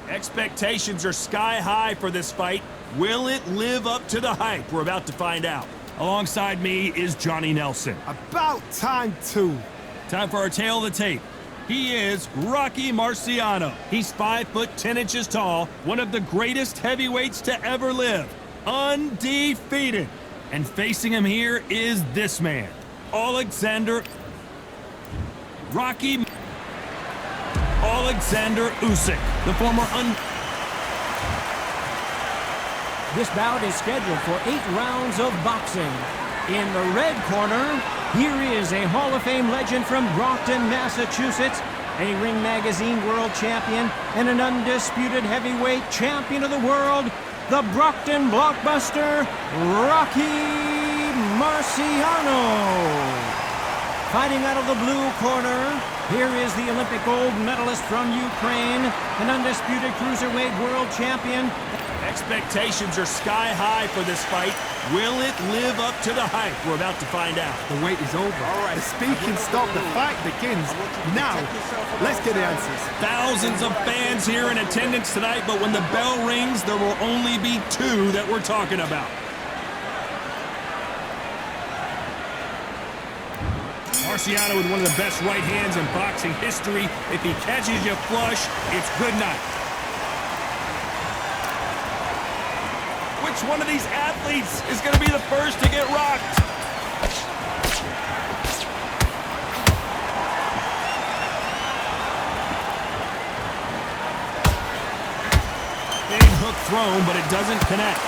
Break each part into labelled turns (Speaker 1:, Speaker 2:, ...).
Speaker 1: Expectations are sky high for this fight. Will it live up to the hype? We're about to find out. Alongside me is Johnny Nelson.
Speaker 2: About time, too.
Speaker 1: Time for our tale of the tape. He is Rocky Marciano. He's 5'10" tall, one of the greatest heavyweights to ever live. Undefeated. And facing him here is this man, Alexander Usyk, the former
Speaker 3: This bout is scheduled for 8 rounds of boxing. In the red corner, here is a Hall of Fame legend from Brockton, Massachusetts, a Ring Magazine world champion, and an undisputed heavyweight champion of the world, the Brockton blockbuster, Rocky Marciano. Fighting out of the blue corner, here is the Olympic gold medalist from Ukraine, an undisputed cruiserweight world champion.
Speaker 1: Expectations are sky high for this fight. Will it live up to the hype? We're about to find out.
Speaker 2: The wait is over. All right. The speaking stop. The fight begins. Now, let's get the answers.
Speaker 1: Thousands of fans here in attendance tonight, but when the bell rings, there will only be 2 that we're talking about. Marciano with one of the best right hands in boxing history. If he catches you flush, it's good night. Which one of these athletes is going to be the first to get rocked? Big hook thrown, but it doesn't connect.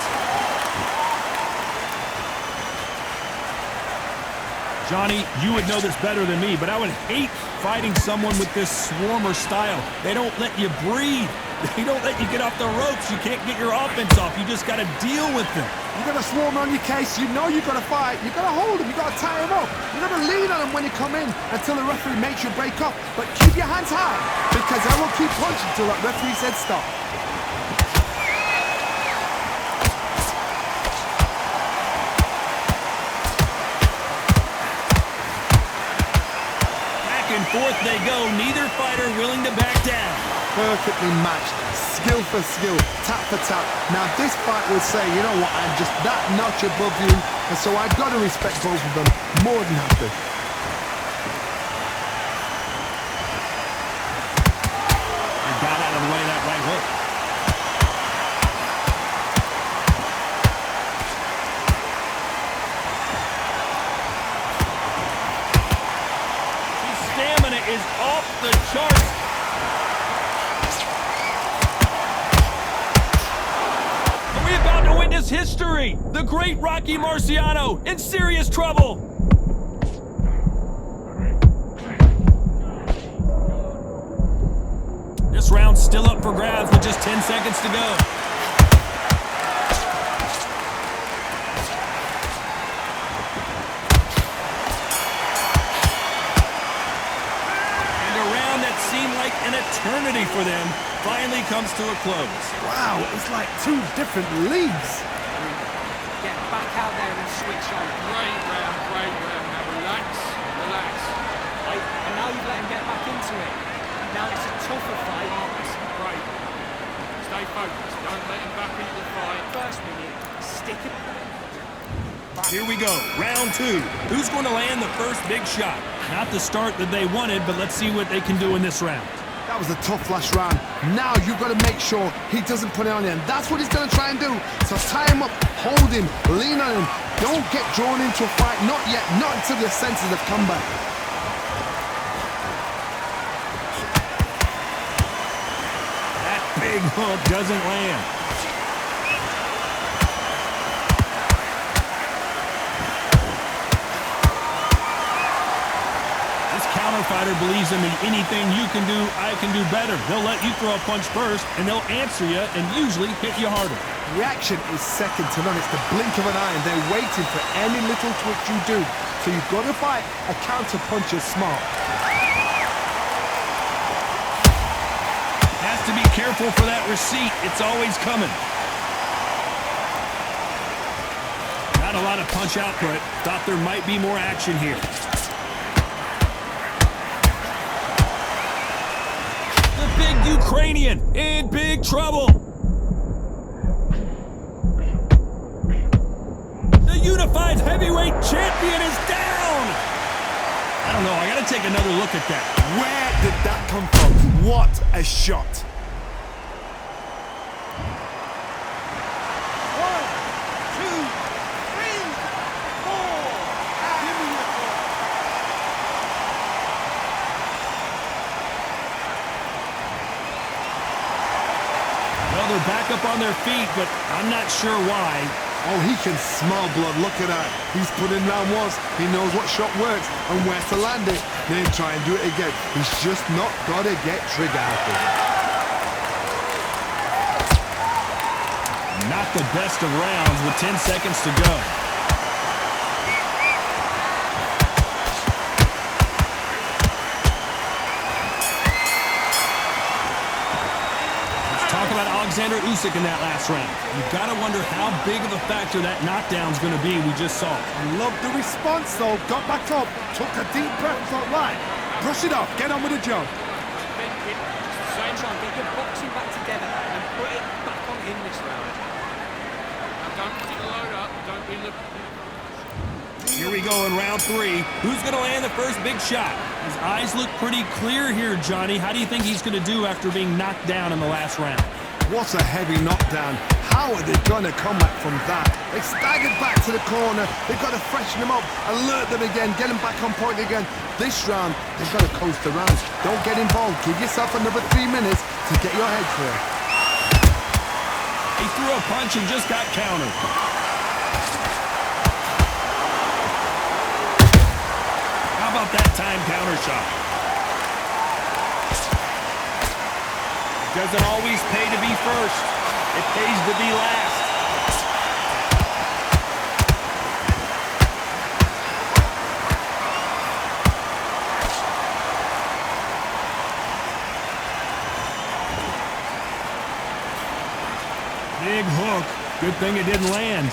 Speaker 1: Johnny, you would know this better than me, but I would hate fighting someone with this swarmer style. They don't let you breathe. They don't let you get off the ropes. You can't get your offense off. You just got to deal with them.
Speaker 2: You got a swarm on your case. You know you got to fight. You got to hold them. You got to tie them up. You got to lean on them when you come in until the referee makes you break up. But keep your hands high, because I will keep punching until that referee said stop.
Speaker 1: Forth they go, neither fighter willing to back down.
Speaker 2: Perfectly matched, skill for skill, tap for tap. Now this fight will say, you know what, I'm just that notch above you, and so I've got to respect both of them more than have to.
Speaker 1: He got out of the way of that right hook. Is off the charts. Are we about to witness history? The great Rocky Marciano in serious trouble. This round's still up for grabs with just 10 seconds to go. An eternity for them finally comes to a close.
Speaker 2: Wow, it's like 2 different leagues.
Speaker 4: Get back out there and switch on. Great round, great round. Now relax, relax. And now you've let him get back into it. Now it's a tougher fight.
Speaker 5: Great. Stay focused. Don't let him back into the fight.
Speaker 4: First minute, stick it.
Speaker 1: Here we go, round 2. Who's going to land the first big shot? Not the start that they wanted, but let's see what they can do in this round.
Speaker 2: That was a tough last round. Now you've got to make sure he doesn't put it on you, and that's what he's going to try and do. So tie him up, hold him, lean on him. Don't get drawn into a fight, not yet, not until your senses have come back.
Speaker 1: That big hook doesn't land. Fighter believes in the anything you can do, I can do better. They'll let you throw a punch first, and they'll answer you and usually hit you harder.
Speaker 2: Reaction is second to none. It's the blink of an eye, and they're waiting for any little twitch you do. So you've got to fight a counter puncher smart.
Speaker 1: Has to be careful for that receipt. It's always coming. Not a lot of punch output. Thought there might be more action here. Ukrainian in big trouble. The unified heavyweight champion is down. I don't know, I gotta take another look at that.
Speaker 2: Where did that come from? What a shot.
Speaker 4: One, two, three, four. Give me your ball.
Speaker 1: Well, they're back up on their feet, but I'm not sure why.
Speaker 2: Oh, he can smell blood. Look at that. He's put in round once. He knows what shot works and where to land it. Then try and do it again. He's just not got to get trigger happy.
Speaker 1: Not the best of rounds with 10 seconds to go. Talk about Alexander Usyk in that last round. You've got to wonder how big of a factor that knockdown's going to be we just saw.
Speaker 2: I love the response, though. Got back up, took a deep breath, thought, right, brush it off, get on with the job.
Speaker 4: Try and get your boxing back together and put it back on in this round.
Speaker 5: Now don't get the load up. Don't be looking.
Speaker 1: Here we go in round 3. Who's going to land the first big shot? His eyes look pretty clear here, Johnny. How do you think he's going to do after being knocked down in the last round?
Speaker 2: What a heavy knockdown. How are they going to come back from that? They staggered back to the corner. They've got to freshen them up, alert them again, get them back on point again. This round, they've got to coast around. Don't get involved. Give yourself another 3 minutes to get your head clear.
Speaker 1: He threw a punch and just got countered. How about that time counter shot? It doesn't always pay to be first. It pays to be last. Big hook. Good thing it didn't land.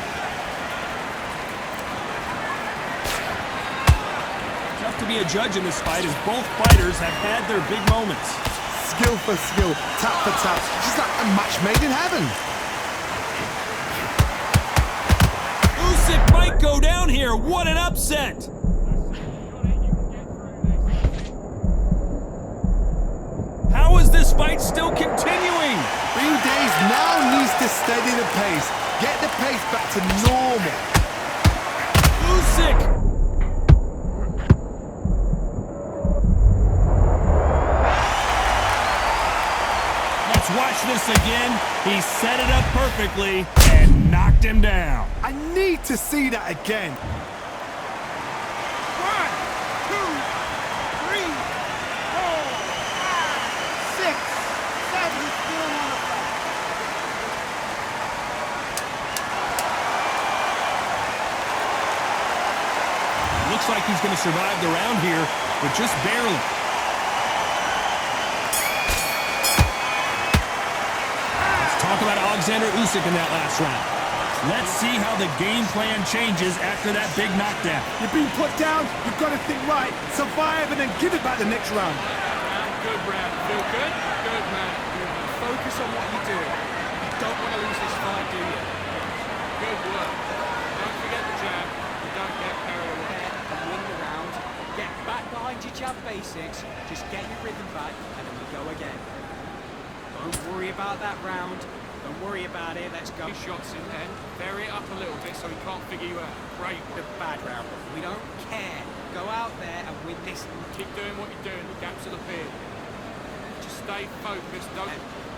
Speaker 1: Tough to be a judge in this fight as both fighters have had their big moments.
Speaker 2: Skill for skill, tap for tap, just like a match made in heaven.
Speaker 1: Usyk might go down here. What an upset! How is this fight still continuing?
Speaker 2: Few days now needs to steady the pace, get the pace back to normal.
Speaker 1: Usyk! Let's watch this again. He set it up perfectly and knocked him down.
Speaker 2: I need to see that again.
Speaker 4: 1, 2, 3, 4, 5, 6, 7, still on the
Speaker 1: Looks like he's going to survive the round here, but just barely. Let's talk about Alexander Usyk in that last round. Let's see how the game plan changes after that big knockdown.
Speaker 2: You've been put down, you've got to think right, survive and then give it back the next round.
Speaker 5: Good round. Feel good? Good, man.
Speaker 4: Focus on what you're doing. You don't want to lose this fight, do you?
Speaker 5: Good work. Don't forget the jab. Don't get carried away.
Speaker 4: And win the round. Get back behind your jab basics. Just get your rhythm back, and then we go again. Don't worry about that round. Don't worry about it. Let's go.
Speaker 5: Two shots in there. Vary it up a little bit so he can't figure you out. Great.
Speaker 4: The bad round. We don't care. Go out there and win this.
Speaker 5: Keep doing what you're doing. The gaps will appear. Just stay focused. Don't.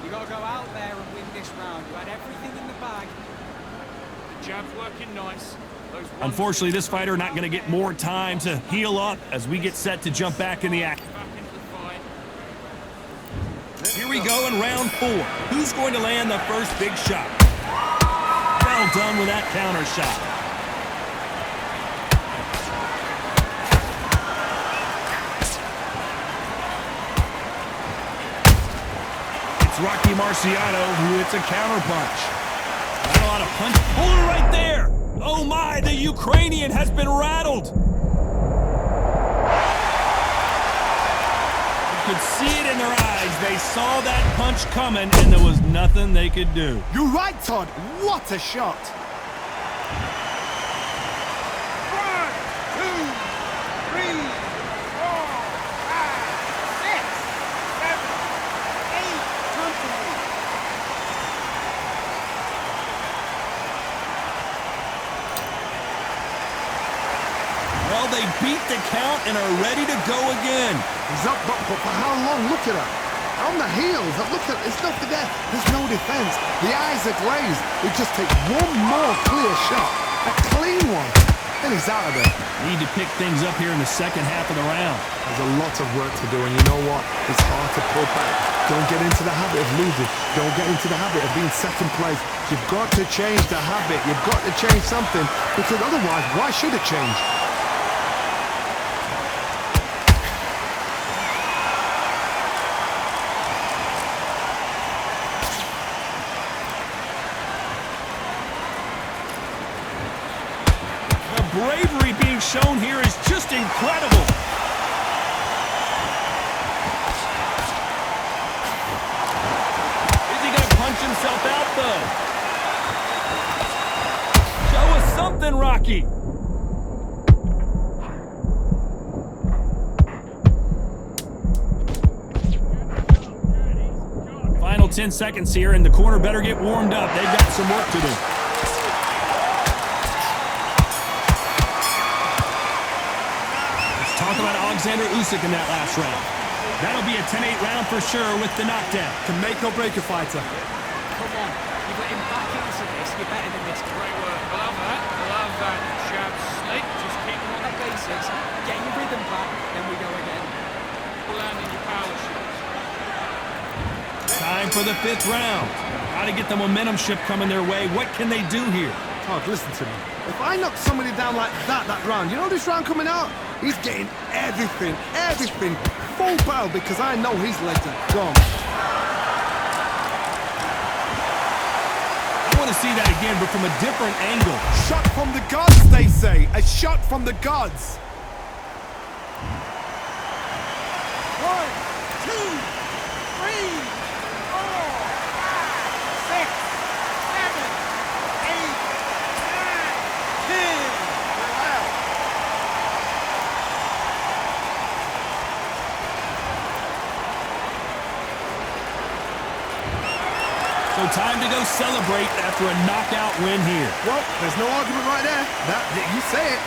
Speaker 4: You got to go out there and win this round. You had everything in the bag.
Speaker 5: The jab's working nice. Those
Speaker 1: Unfortunately, this fighter not going to get more time to heal up as we get set to jump back in the action.
Speaker 5: back into the fight.
Speaker 1: Here we go in round 4. Who's going to land the first big shot? Well done with that counter shot. It's Rocky Marciano who hits a counter punch. Not a lot of punch. Hold it right there. Oh my, the Ukrainian has been rattled. You could see it in their eyes. They saw that punch coming, and there was nothing they could do.
Speaker 2: You're right, Todd. What a shot.
Speaker 5: 1, 2, 3, 4, 5, 6, 7, 8, company.
Speaker 1: Well, they beat the count and are ready to go again.
Speaker 2: He's up, but for how long? Look at her. On the heels. Look at there's nothing there. There's no defense. The eyes are glazed. It just takes one more clear shot. A clean one. Then he's out of there.
Speaker 1: Need to pick things up here in the second half of the round.
Speaker 2: There's a lot of work to do, and you know what? It's hard to pull back. Don't get into the habit of losing. Don't get into the habit of being second place. You've got to change the habit. You've got to change something, because otherwise, why should it change?
Speaker 1: Bravery being shown here is just incredible. Is he going to punch himself out, though? Show us something, Rocky. Final 10 seconds here, and the corner better get warmed up. They've got some work to do. Talk about Alexander Usyk in that last round. That'll be a 10-8 round for sure with the knockdown.
Speaker 2: Can make or break a fighter.
Speaker 4: Come on, you got him back into this. You're better than this.
Speaker 5: Great work. I love that. I love that. Jab, snake. Just keep
Speaker 4: On the basics, get your rhythm back, then we go again.
Speaker 5: landing your power shots.
Speaker 1: Time for the 5th round. Got to get the momentum shift coming their way. What can they do here?
Speaker 2: Todd, listen to me. If I knock somebody down like that round, you know this round coming out? He's getting everything, full barrel, because I know his legs are gone.
Speaker 1: I want to see that again, but from a different angle.
Speaker 2: Shot from the gods, they say. A shot from the gods.
Speaker 5: 1, 2, 3, 4, 5, 6, 7, 8, 9, 10. We're out.
Speaker 1: So time to go celebrate after a knockout win here.
Speaker 2: Well, there's no argument right there. You say it.